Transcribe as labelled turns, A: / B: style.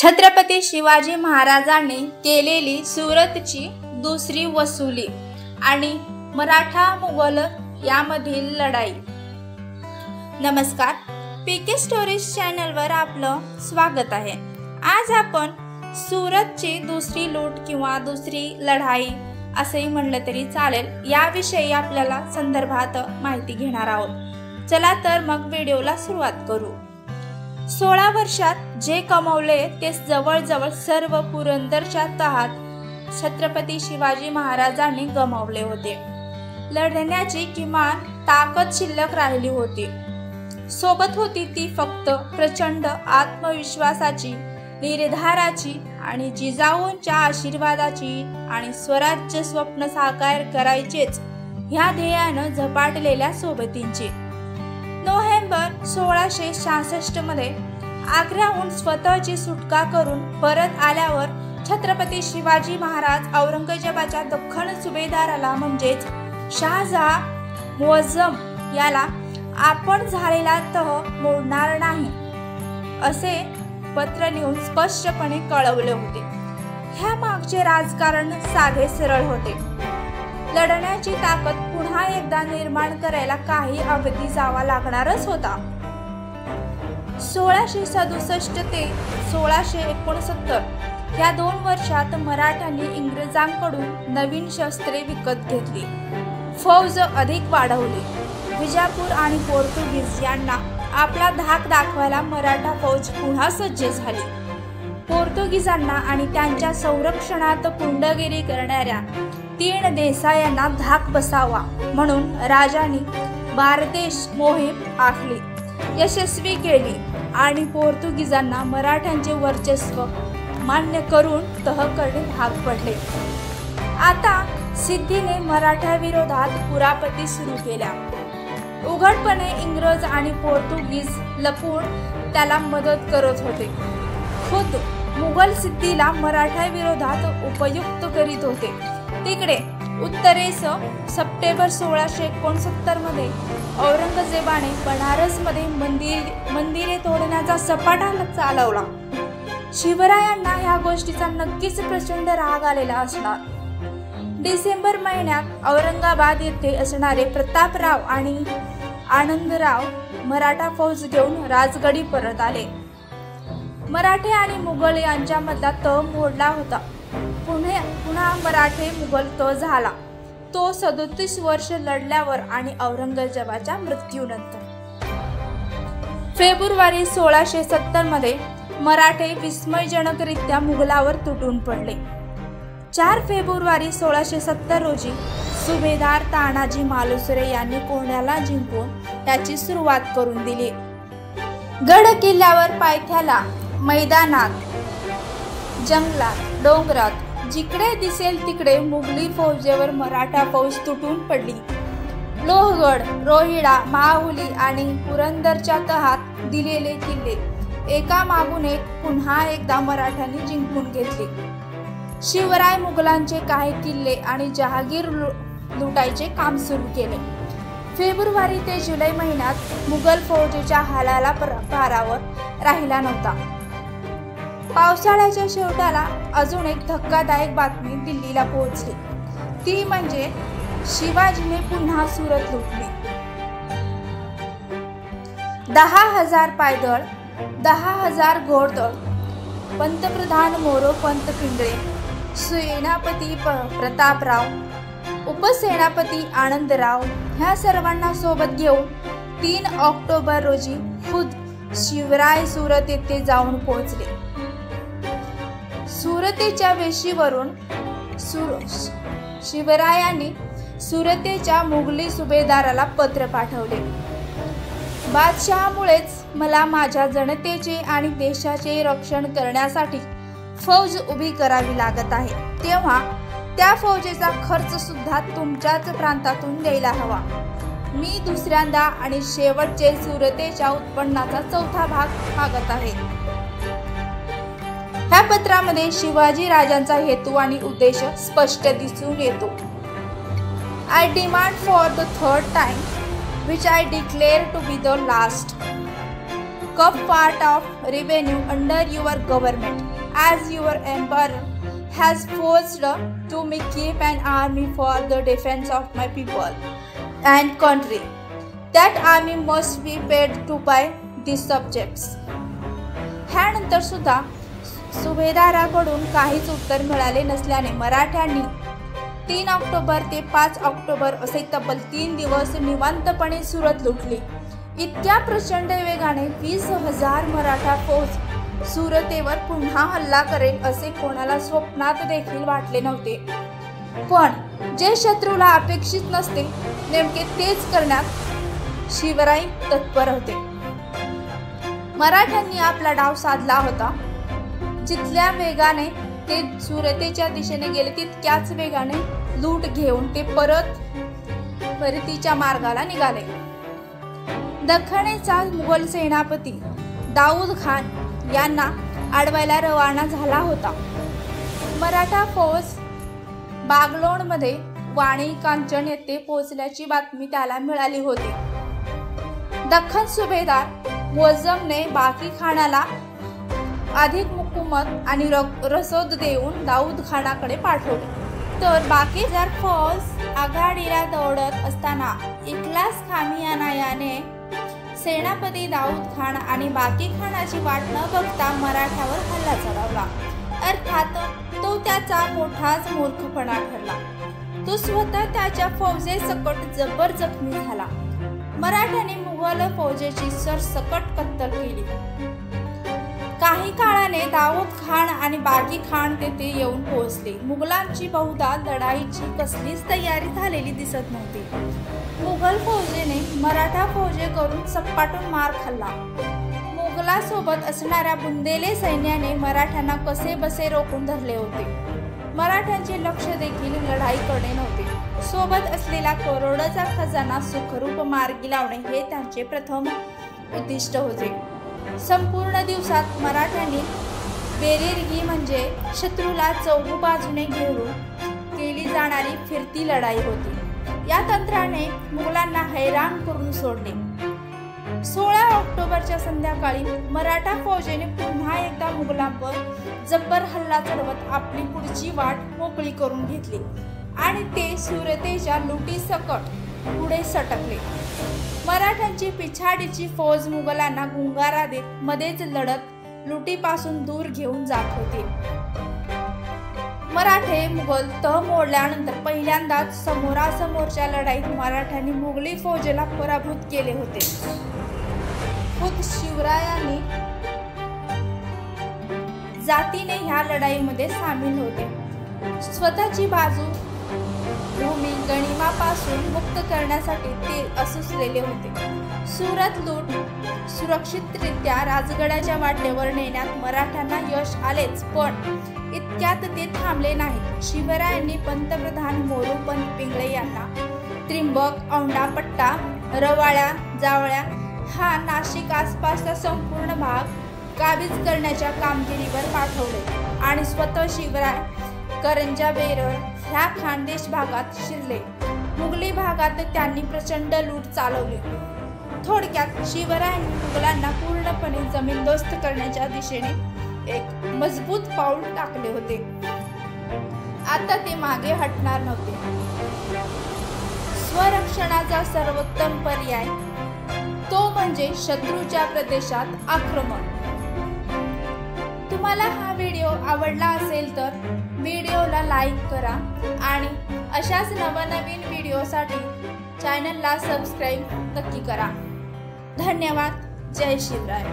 A: छत्रपती शिवाजी महाराजांनी केलेली सुरतची दुसरी वसुली आणि मराठा मुघल यामधील लढाई। नमस्कार, पीके स्टोरीज चॅनलवर आपलं स्वागत आहे। आज आपण सुरतची दुसरी लूट किंवा दुसरी लढाई असेही म्हणलं तरी चालेल याविषयी आपल्याला संदर्भात माहिती घेणार आहोत। चला तर मग व्हिडिओला सुरुवात करू। 16 वर्षात जे कमवले ते जवळजवळ सर्व पुरंदरच्या तहात छत्रपती शिवाजी महाराजांनी गमावले होते। लढण्याची किमान ताकद शिल्लक राहिली होती। सोबत होती ती फक्त प्रचंड आत्मविश्वासाची, निर्धाराची आणि जिजाऊंच्या आशीर्वादाची आणि स्वराज्य स्वप्न साकार करायचेच ह्या ध्येयानं झपाटलेल्या सोबतींची। नोव्हेंबर 1666 मध्ये आग्र्याहून स्वतःची सुटका करून परत आल्यावर छत्रपती शिवाजी महाराज औरंगजेबाच्या दख्खन सुभेदाराला म्हणजेच शहाजहान मुअज्जम याला आपण झालेला तह मोडणार नाही असे पत्र लिहून स्पष्टपणे कळवले होते। ह्या मागचे राजकारण साधे सरळ होते। लढण्याची ताकद पुन्हा एकदा निर्माण करायला काही अवधी जावा लागणारच होता। 1667 ते 1669 या 2 वर्षात मराठ्यांनी इंग्रजांकडून नवीन शस्त्रे विकत घेतली, फौज अधिक वाढवली। विजापूर आणि पोर्तुगीज यांना आपला धाक दाखवायला मराठा फौज पुन्हा सज्ज झाली। पोर्तुगीजांना आणि त्यांच्या संरक्षणात गुंडगिरी करणाऱ्या 3 देसायांना धाक बसावा म्हणून राजांनी बारदेश मोहीम आखली, यशस्वी केली आणि पोर्तुगीजांना मराठ्यांचे वर्चस्व मान्य करून तह करणे भाग पडले। आता सिद्धीने मराठा विरोधात कुरापती सुरू केल्या। उघडपणे इंग्रज आणि पोर्तुगीज लपून त्याला मदत करत होते। खुद मुघल सिद्धीला मराठा विरोधात उपयुक्त करीत होते। तिकडे उत्तरेस सप्टेंबर 1669 मध्ये औरंगजेबाने बनारस मध्ये मंदिरे तोडण्याचा सपाटा चालवला। शिवरायांना ह्या गोष्टीचा नक्कीच प्रचंड राग आलेला असणार। डिसेंबर महिन्यात औरंगाबाद येथे असणारे प्रतापराव आणि आनंदराव मराठा फौज घेऊन राजगडी परत आले। मराठे आणि मुघल यांच्यामधला तह मोडला होता। पुन्हा मराठे मुघल तह झाला, तो 37 वर्ष लढल्यावर आणि औरंगजेबाच्या मृत्यूनंतर। फेब्रुवारी 1670 मध्ये मराठे विस्मयजनकरित्या मुघलावर तुटून पडले। 4 फेब्रुवारी 1670 रोजी सुभेदार तानाजी मालुसरे यांनी कोंढ्याला जिंकून त्याची सुरुवात करून दिली। गड किल्ल्यावर, पायथ्याला, मैदानात, जंगलात, डोंगरात जिकडे दिसेल तिकडे मुघली फौजेवर मराठा फौज तुटून पडली। लोहगड, रोहिडा, माहुली आणि पुरंदरच्या तहात दिलेले किल्ले एका मागून एक पुन्हा एकदा मराठ्यांनी जिंकून घेतले। शिवराय मुघलांचे काही किल्ले आणि जहागीर लुटायचे काम सुरू केले। फेब्रुवारी ते जुलै महिन्यात मुघल फौजेच्या हालाला पारावर राहिला नव्हता। पावसाळ्याच्या शेवटाला अजून एक धक्कादायक बातमी दिल्लीला पोहोचली, ती म्हणजे शिवाजीने पुन्हा सुरत लुटली। 10,000 पायदळ, 10,000 घोडदळ, पंतप्रधान मोरोपंत पिंगळे, सेनापती प्रतापराव, उपसेनापती आनंदराव ह्या सर्वांना सोबत घेऊन 3 ऑक्टोबर रोजी खुद शिवराय सुरत येथे जाऊन पोहोचले। सुरतेच्या वेशीवरून शिवरायांनी सुरतेच्या मुघली सुभेदाराला पत्र पाठवले। बादशहामुळेच मला माझ्या जनतेचे आणि देशाचे रक्षण करण्यासाठी फौज उभी करावी लागत आहे, तेव्हा त्या फौजेचा खर्च सुद्धा तुमच्याच प्रांतातून द्यायला हवा। मी दुसऱ्यांदा आणि शेवटचे सुरतेच्या उत्पन्नाचा 4था भाग मागत आहे। ह्या पत्रामध्ये शिवाजी राजांचा हेतू आणि उद्देश स्पष्ट दिसून येतो। I demand for the 3rd time, which I declare to be the last, cup part of revenue under your government, as your emperor has forced to me keep an army for the defense of my people and country. That army must be paid to by the subjects. ह्यानंतर सुद्धा सुभेदाराकडून काहीच उत्तर मिळाले नसल्याने मराठ्यांनी 3 October ते 5 October असे तब्बल 3 दिवस निवांतपणे सुरत लुटली. इतक्या प्रचंड वेगाने 20,000 मराठा फौज सुरतेवर पुन्हा हल्ला करेल असे कोणाला स्वप्नात देखील वाटले नव्हते. पण जे शत्रूला अपेक्षित नसते नेमके तेच करण्यात शिवराय तत्पर होते. मराठ्यांनी आपला डाव साधला होता. जितक्या वेगाने ते सुरतेच्या दिशेने गेले तितक्याच वेगाने लूट घेऊन ते परतीच्या मार्गाला निघाले. दख्खनचा मुघल सेनापती दाऊद खान यांना अडवायला रवाना झाला होता. मराठा फौज बागलोणमध्ये वाणी कांचन येथे पोहोचल्याची बातमी त्याला मिळाली होती. दख्खन सुभेदार मुअज्जमने बाकी खानाला अधिक हुकूमत आणि रसद देऊन दाऊद खानाकडे पाठवले. तर बाकीदार फौज आघाडीला दौडत असताना इखलास खामियाना याने सेनापती दाऊद खान आणि बाकी खानाची वाट न बघता मराठ्यावर हल्ला चढवला. अर्थात तो त्याचा मोठाच मूर्खपणा ठरला. तो स्वतः त्याच्या फौजेसकट जबर जखमी झाला. मराठ्याने मुघल फौजेची सरसकट कत्तल केली. काही काळाने दाऊद खान आणि बागी खान तेथे येऊन पोहोचले. मुघलांची बहुधा लढाईची कसलीच तयारी झालेली दिसत नव्हती. मुघल फौजेने मराठा फौजेकडून सपाटून मार खाल्ला. मुघलासोबत असणाऱ्या बुंदेले सैन्याने मराठ्यांना कसे बसे रोखून धरले होते. मराठ्यांचे लक्ष देखील लढाईकडे नव्हते. सोबत असलेला करोडोचा खजाना सुखरूप मार्गी लावणे हे त्यांचे प्रथम उद्दिष्ट होते. संपूर्ण दिवसात मराठ्यांनी बेरेरगी म्हणजे शत्रूला चौघू बाजूने घेऊन केली जाणारी फिरती लढाई होती. या तंत्राने मुघलांना हैराण करून सोडले. 16 ऑक्टोबरच्या संध्याकाळी मराठा फौजेने पुन्हा एकदा मुघलांवर जब्बर हल्ला चढवत आपली पुढची वाट मोकळी करून घेतली आणि ते सुरतेच्या लुटीसकट पुढे सटकले. मराठ्यांची पिछाडीची फौज मुघलांना गुंगारा देत मध्येच लढत लुटीपासून दूर घेऊन जात होती. मराठे मुघल तह मोडल्यानंतर पहिल्यांदाच समोरासमोरच्या लढाईत मराठ्यांनी मुघली फौजेला पराभूत केले होते. खुद शिवरायांनी जातीने ह्या लढाईमध्ये सामील होते. स्वतःची बाजू भूमी गनिमापासून मुक्त करण्यासाठी ते असुसलेले होते. सुरत लूट सुरक्षितरित्या राजगडाच्या वाटेवर नेण्यात मराठ्यांना यश आलेच, पण इतक्यात ते थांबले नाही. शिवरायांनी पंतप्रधान मोरोपंत पिंगळे यांना त्रिंबक, औंढा पट्टा, रवाळ्या, जावळ्या हा नाशिक आसपासचा संपूर्ण भाग काबीज करण्याच्या कामगिरीवर पाठवले आणि स्वतः शिवराय करंजा बेरळ ह्या खानदेश भागात शिरले. मुघली भागात त्यांनी प्रचंड लूट चालवली. थोडक्यात शिवरायांनी मुघलांना पूर्णपणे जमीनदोस्त करण्याच्या दिशेने एक मजबूत पाऊल टाकले होते. आता ते मागे हटणार नव्हते. स्वरक्षणाचा सर्वोत्तम पर्याय तो म्हणजे शत्रूच्या प्रदेशात आक्रमण. तुम्हाला हा व्हिडिओ आवडला असेल तर व्हिडिओला लाईक करा आणि अशाच नवनवीन व्हिडिओसाठी चॅनलला सबस्क्राईब नक्की करा. धन्यवाद. जय शिवराय.